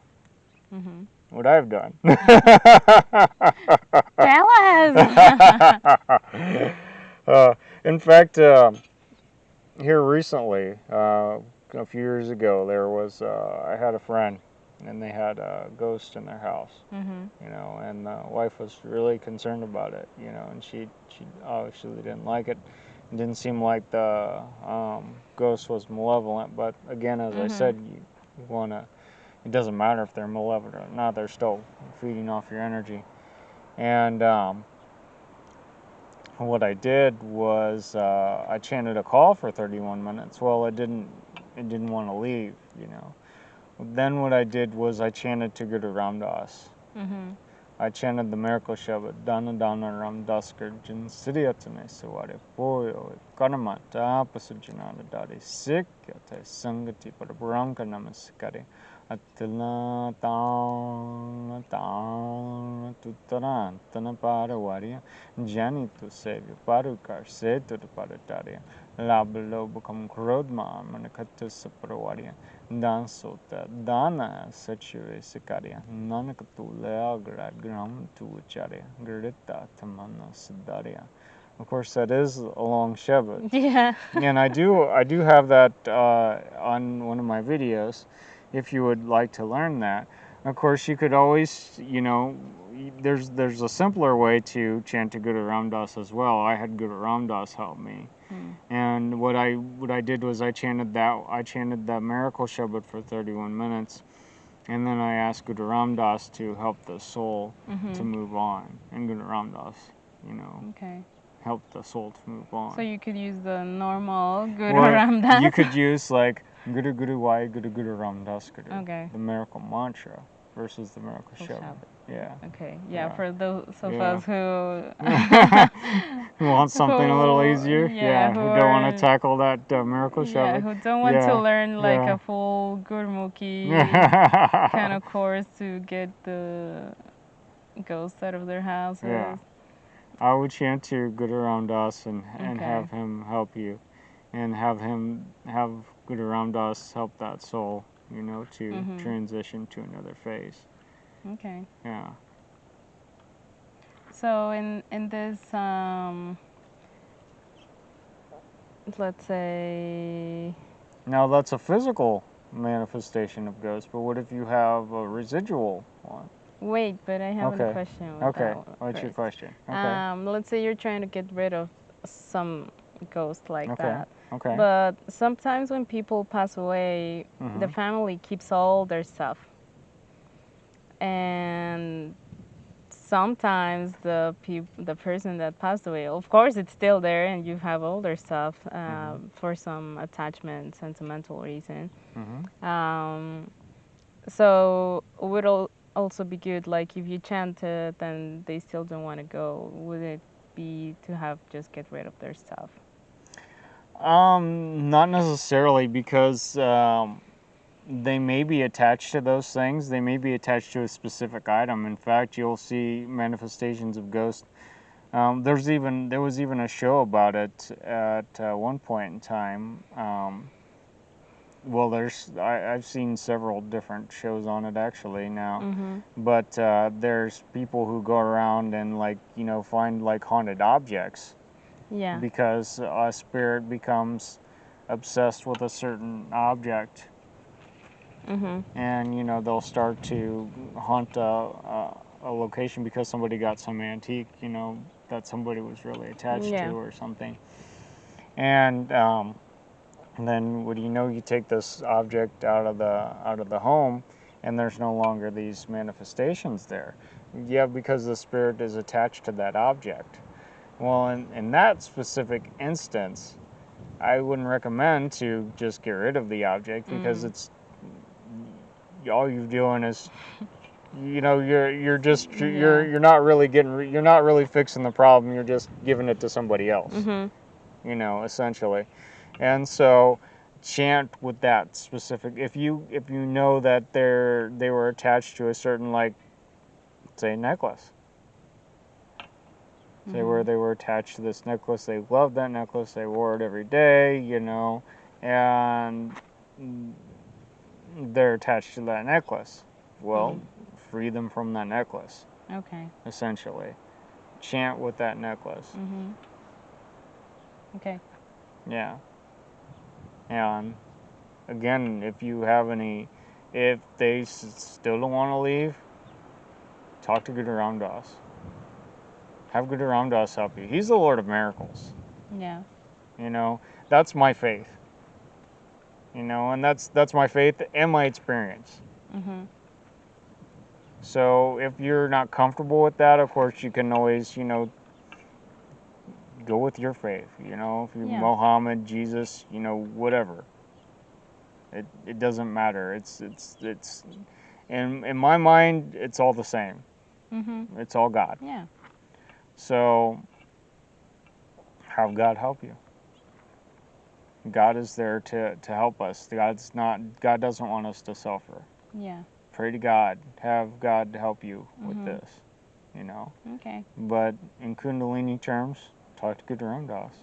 Mhm. what I've done. Tell us. uh, in fact, here recently, a few years ago, there was I had a friend, and they had a ghost in their house. Mhm. You know, and the wife was really concerned about it. You know, and she obviously didn't like it. It didn't seem like the ghost was malevolent, but again, as I Mhm. said, you want to. It doesn't matter if they're malevolent or not; they're still feeding off your energy. And what I did was I chanted a call for 31 minutes. Well, it didn't want to leave. You know. Then what I did was I chanted to Guru Ramdas. Mhm. I chanted the miracle Shabad, Dana Dana Ram Daskar Jin Siriyatane Saware Poyo Kanamata Pasujana Dadi Sikyate Sangati Paraburanka Namaskari Atla Tana Tana Tutaran Tana Parawaria Janitu Savior Parukar Setu Parataria Lablo become Krodma Manakatu Saparawaria Dansota Dana Sature Sicaria Nanakatu Leagra Gram tu Charia Grita Tamana Sidaria. Of course, that is a long Shabbat. Yeah. And I do have that on one of my videos. If you would like to learn that, of course, you could always, there's a simpler way to chant a Guru Ramdas as well. I had Guru Ramdas help me, and what I did was I chanted that Miracle Shabbat for 31 minutes, and then I asked Guru Ramdas to help the soul to move on, and Guru Ramdas, Okay. help the soul to move on. So you could use the normal Guru Or Ramdas. you could use like Guru Guru Wai Guru Guru Ramdas Guru, Okay. the miracle mantra versus the miracle Shabbat. Yeah. Okay. Yeah. For those of Yeah. us who Who want something a little easier? Yeah. Who don't want to tackle that miracle Yeah, Shabbat? who don't want to Yeah. learn like Yeah. a full Gurmukhi kind of course to get the ghosts out of their houses. Yeah. I would chant to Guru Ramdas and Okay. have him help you, and have Guru Ramdas help that soul, to transition to another phase. Okay. Yeah. So in this let's say Now that's a physical manifestation of ghosts, but what if you have a residual one? wait, but I have a Okay. question with Okay. that one What's your first. question? Okay. Let's say you're trying to get rid of some ghost like Okay. that. Okay. But sometimes when people pass away, the family keeps all their stuff. And sometimes the person that passed away, of course, it's still there, and you have all their stuff for some attachment, sentimental reason. So would also be good, like if you chant it and they still don't want to go, would it be to have just get rid of their stuff? Not necessarily, because they may be attached to those things. They may be attached to a specific item. In fact, you'll see manifestations of ghosts. There was even a show about it at one point in time. Well, I've seen several different shows on it actually now, but there's people who go around and find like haunted objects. Yeah. Because a spirit becomes obsessed with a certain object, and they'll start to haunt a location because somebody got some antique, that somebody was really attached to or something, and then what do you know? You take this object out of the home, and there's no longer these manifestations there. Yeah, because the spirit is attached to that object. Well, in that specific instance, I wouldn't recommend to just get rid of the object, because it's all you're doing is, you're just you're not really you're not really fixing the problem. You're just giving it to somebody else. Essentially, and so chant with that specific. If you know that they were attached to a certain, like, say, necklace. Say where they were attached to this necklace, they loved that necklace, they wore it every day, and they're attached to that necklace. Well, free them from that necklace. Okay. Essentially, chant with that necklace. Okay. Yeah. And again, if they still don't want to leave, talk to Guru Ramdas. Have Guru Ramdas help you. He's the Lord of Miracles. Yeah. That's my faith. And that's my faith and my experience. So if you're not comfortable with that, of course, you can always, go with your faith. If you're Mohammed, Jesus, whatever. It doesn't matter. It's in my mind, it's all the same. It's all God. Yeah. So have God help you. God is there to help us. God doesn't want us to suffer. Yeah. Pray to God. Have God help you with Mhm. this, you know. Okay. But in Kundalini terms, talk to Gudarangas.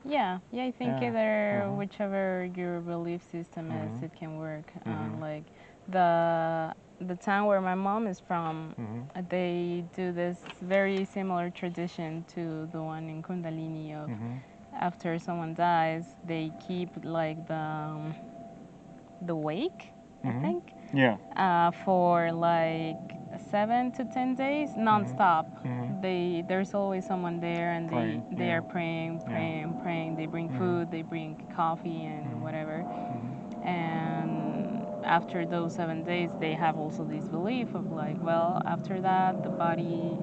Yeah. Yeah. I think Yeah. either whichever your belief system is, Mhm. it can work. Mhm. Like the town where my mom is from, Mhm. they do this very similar tradition to the one in Kundalini of Mhm. after someone dies, they keep like the wake, I Mhm. think, Yeah. for like 7 to 10 days Mhm. nonstop. Mhm. There's always someone there, and Praying. they Yeah. are praying, Yeah. praying, praying. They bring Mhm. food, they bring coffee and Mhm. whatever. Mhm. And after those 7 days, they have also this belief of like, well, after that, the body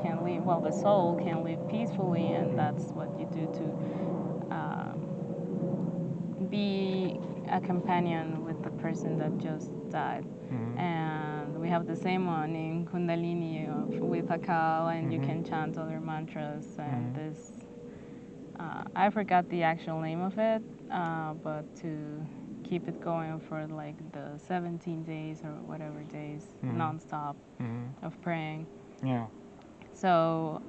can live, well, the soul can live peacefully, and that's what you do to be a companion with the person that just died. Mhm. And we have the same one in Kundalini with a cow, and you Mhm. can chant other mantras. And Mhm. this, I forgot the actual name of it, but to keep it going for like the 17 days or whatever days Mhm. nonstop Mhm. of praying. Yeah. So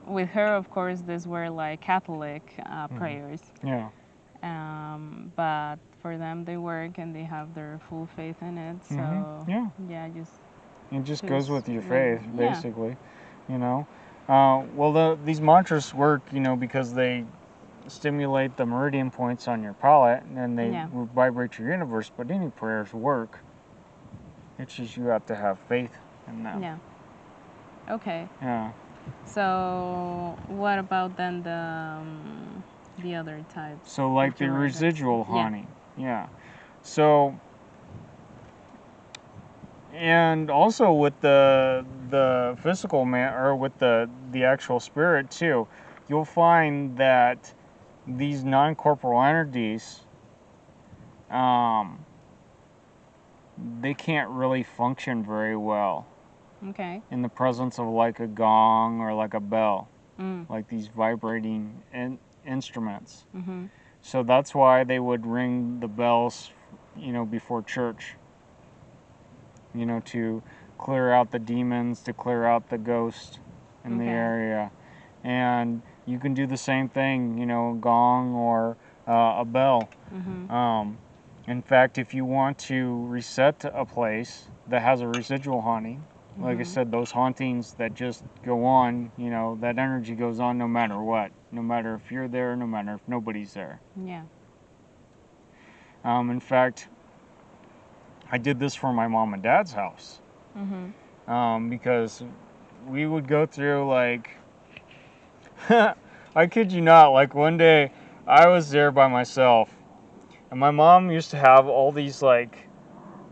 with her, of course, these were like Catholic Mhm. prayers. Yeah. But for them, they work and they have their full faith in it. Mhm. So Yeah. yeah, just It just goes choose with your what. faith, Yeah. basically. You know. Well, these mantras work, because they stimulate the meridian points on your palate, and they Yeah. vibrate your universe. But any prayers work. It's just you have to have faith in them. Yeah. Okay. Yeah. So what about then the other types? So like Would the you like us? residual Yeah. haunting. Yeah. So and also with the physical man, or with the actual spirit too, you'll find that these non-corporeal entities, um, they can't really function very well Okay. in the presence of like a gong or like a bell, Mm. like these vibrating instruments. Mhm. So that's why they would ring the bells, before church, to clear out the demons, to clear out the ghosts in the Okay. area. And you can do the same thing, gong or a bell. Mhm. Um, in fact, if you want to reset a place that has a residual haunting, like I Mhm. said, those hauntings that just go on, that energy goes on no matter what, no matter if you're there, no matter if nobody's there. Yeah. In fact, I did this for my mom and dad's house, Mhm. because we would go through like, I kid you not, like one day I was there by myself, and my mom used to have all these like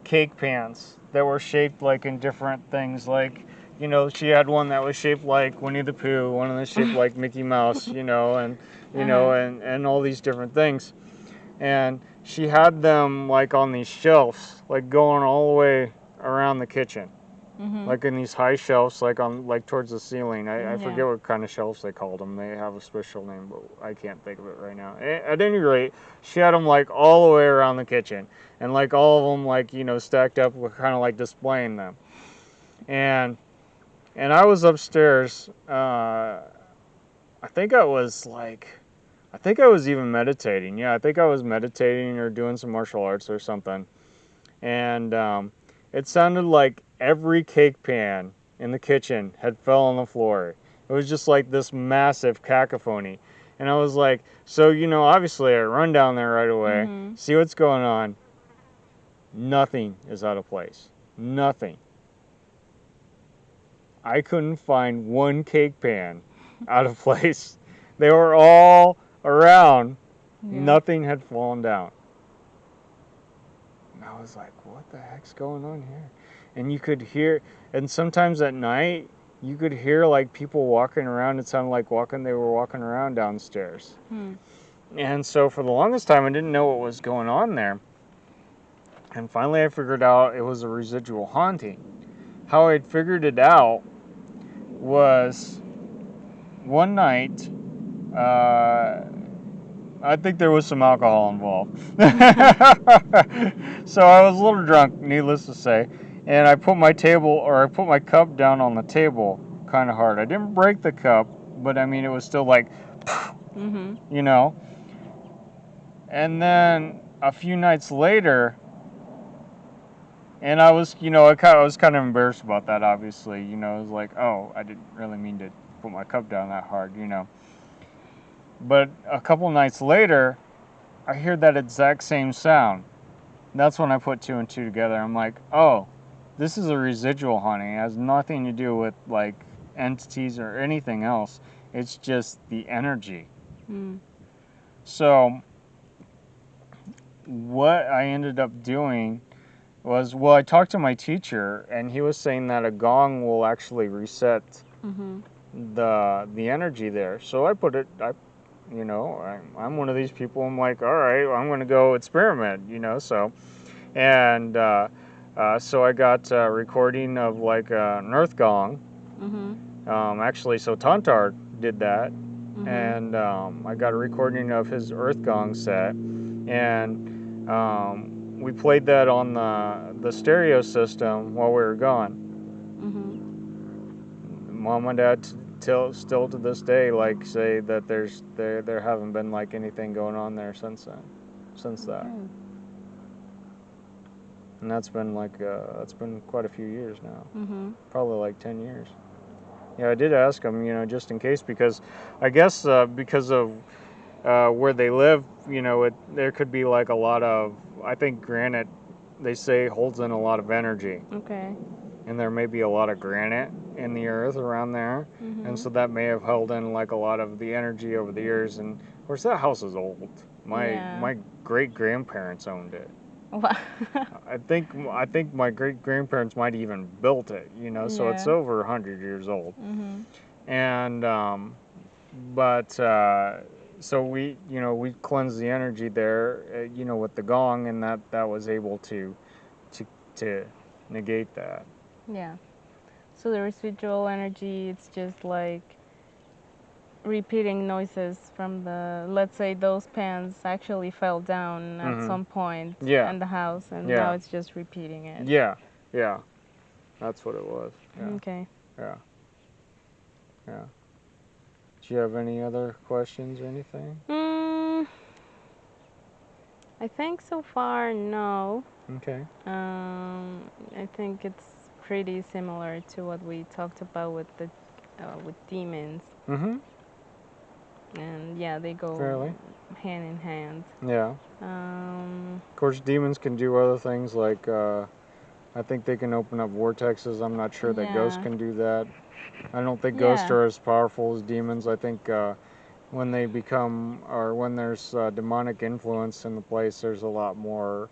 cake pans that were shaped like in different things. Like, she had one that was shaped like Winnie the Pooh, one that was shaped like Mickey Mouse, and Uh-huh. and all these different things. And she had them like on these shelves, like going all the way around the kitchen, Mhm. like in these high shelves, like on like towards the ceiling. I Yeah. forget what kind of shelves they called them. They have a special name, but I can't think of it right now. At any rate, she had them like all the way around the kitchen, and like all of them like stacked up, kind of like displaying them. And I was upstairs. I think I was like, I think I was even meditating. Yeah, I think I was meditating or doing some martial arts or something. And it sounded like every cake pan in the kitchen had fell on the floor. It was just like this massive cacophony. And I was like, so, obviously I run down there right away, Mhm. see what's going on. Nothing is out of place. Nothing. I couldn't find one cake pan out of place. They were all around. Yeah. Nothing had fallen down. And I was like, what the heck's going on here? And you could hear, and sometimes at night, you could hear like people walking around. It sounded like they were walking around downstairs. Hmm. And so for the longest time, I didn't know what was going on there. And finally, I figured out it was a residual haunting. How I'd figured it out was one night, uh, I think there was some alcohol involved. So I was a little drunk, needless to say, and I put my cup down on the table kind of hard. I didn't break the cup, but I mean it was still like, Mhm. you know. And then a few nights later, and I was, I was kind of embarrassed about that. Obviously, it was like, oh, I didn't really mean to put my cup down that hard. But a couple nights later, I hear that exact same sound. That's when I put two and two together. I'm like, oh, this is a residual haunting. It has nothing to do with like entities or anything else. It's just the energy. Mm. So what I ended up doing was, well, I talked to my teacher, and he was saying that a gong will actually reset Mhm. the energy there. So I put it. I'm one of these people. I'm like, all right, well, I'm going to go experiment. So. And so I got a recording of like an earth gong. Mhm. Actually, so Tantar did that, Mhm. and I got a recording of his earth gong set, and we played that on the stereo system while we were gone. Mhm. Mom and Dad still to this day like say that there haven't been like anything going on there since that. Okay. And that's been quite a few years now, Mhm. probably like 10 years. Yeah, I did ask them, just in case, because I guess because of where they live, there could be like a lot of, I think granite, they say, holds in a lot of energy, Okay. and there may be a lot of granite in the earth around there, and Mhm. so that may have held in like a lot of the energy over the years. And of course, that house is old. My Yeah. my great grandparents owned it. Wow. I think my great grandparents might even built it, so it's Yeah. over 100 years old. Mhm. And but so we cleansed the energy there, with the gong, and that was able to to negate that. Yeah. So the residual energy, it's just like repeating noises from let's say those pans actually fell down at Mhm. some point Yeah. in the house, and now Yeah. it's just repeating it. Yeah. Yeah. That's what it was. Yeah. Okay. Yeah. Yeah. Do you have any other questions or anything? Mm, I think so far, no. Okay. I think it's pretty similar to what we talked about with the with demons, Mhm. and yeah, they go Fairly. hand in hand. Yeah. Um, Of course, demons can do other things like I think they can open up vortexes. I'm not sure that ghosts yeah, can do that. I don't think ghosts yeah, are as powerful as demons. I think when they become, or when there's demonic influence in the place, there's a lot more.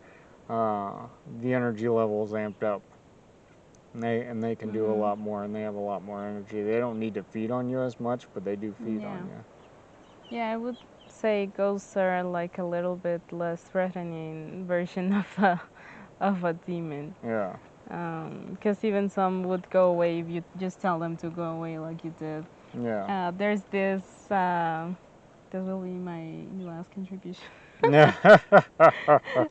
Uh, the energy levels amped up, and they can do a mhm, lot more, and they have a lot more energy. They don't need to feed on you as much, but they do feed on yeah, you. yeah. I would say ghosts are like a little bit less threatening version of a demon. Yeah. Because even some would go away if you just tell them to go away, like you did. Yeah. There's this. This will be my last contribution. Yeah.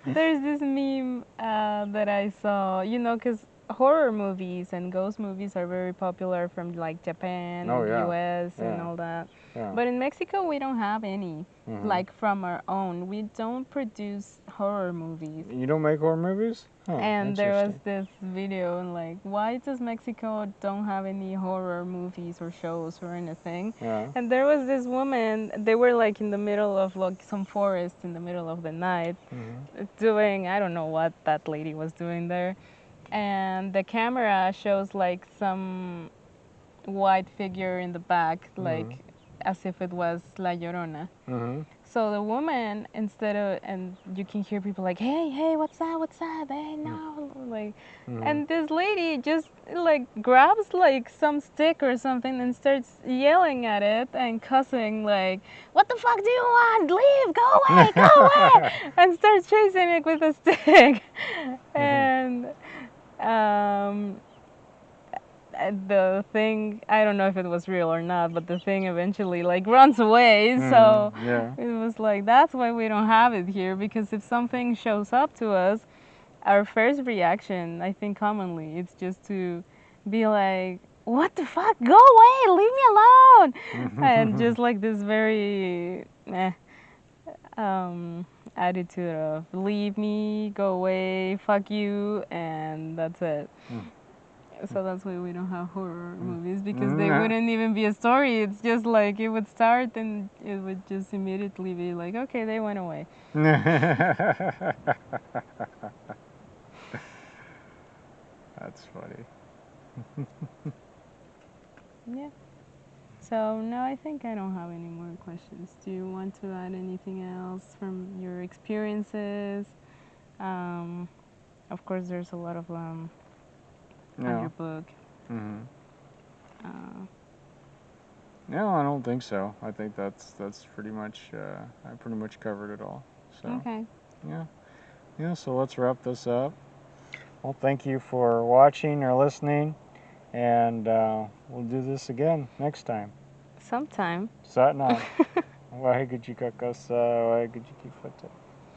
There's this meme that I saw, because horror movies and ghost movies are very popular from like Japan Oh and the yeah. US and Yeah. all that. Yeah. But in Mexico, we don't have any, Mhm. like from our own. We don't produce horror movies. You don't make horror movies? Huh. And there was Interesting. this video and like, why does Mexico don't have any horror movies or shows or anything? Yeah. And there was this woman. They were like in the middle of like some forest in the middle of the night, Mhm. doing I don't know what that lady was doing there, and the camera shows like some white figure in the back, Mhm. like as if it was La Llorona. Mhm. So the woman, instead of, and you can hear people like, hey, hey, what's that? What's that? Hey, no, like, Mhm. and this lady just like grabs like some stick or something and starts yelling at it and cussing like, what the fuck do you want? Leave, go away, go away, and starts chasing it with a stick. Mhm. And um, the thing, I don't know if it was real or not, but the thing eventually like runs away. So Yeah. it was like that's why we don't have it here, because if something shows up to us, our first reaction, I think commonly, it's just to be like, what the fuck? Go away, leave me alone. And just like this very um, attitude of leave me, go away, fuck you, and that's it. So that's why we don't have horror movies, because they wouldn't even be a story. It's just like it would start and it would just immediately be like, okay, they went away. That's funny. Yeah. So no, I think I don't have any more questions. Do you want to add anything else from your experiences? Um, of course, there's a lot of on Yeah. your book. Hmm. Uh, No, I don't think so. I think that's pretty much I pretty much covered it all. So okay. yeah, yeah. So let's wrap this up. Well, thank you for watching or listening, and we'll do this again next time. Sometime. Satnam. Waheguru Ji Ka Khalsa, Waheguru Ji Ki Fateh.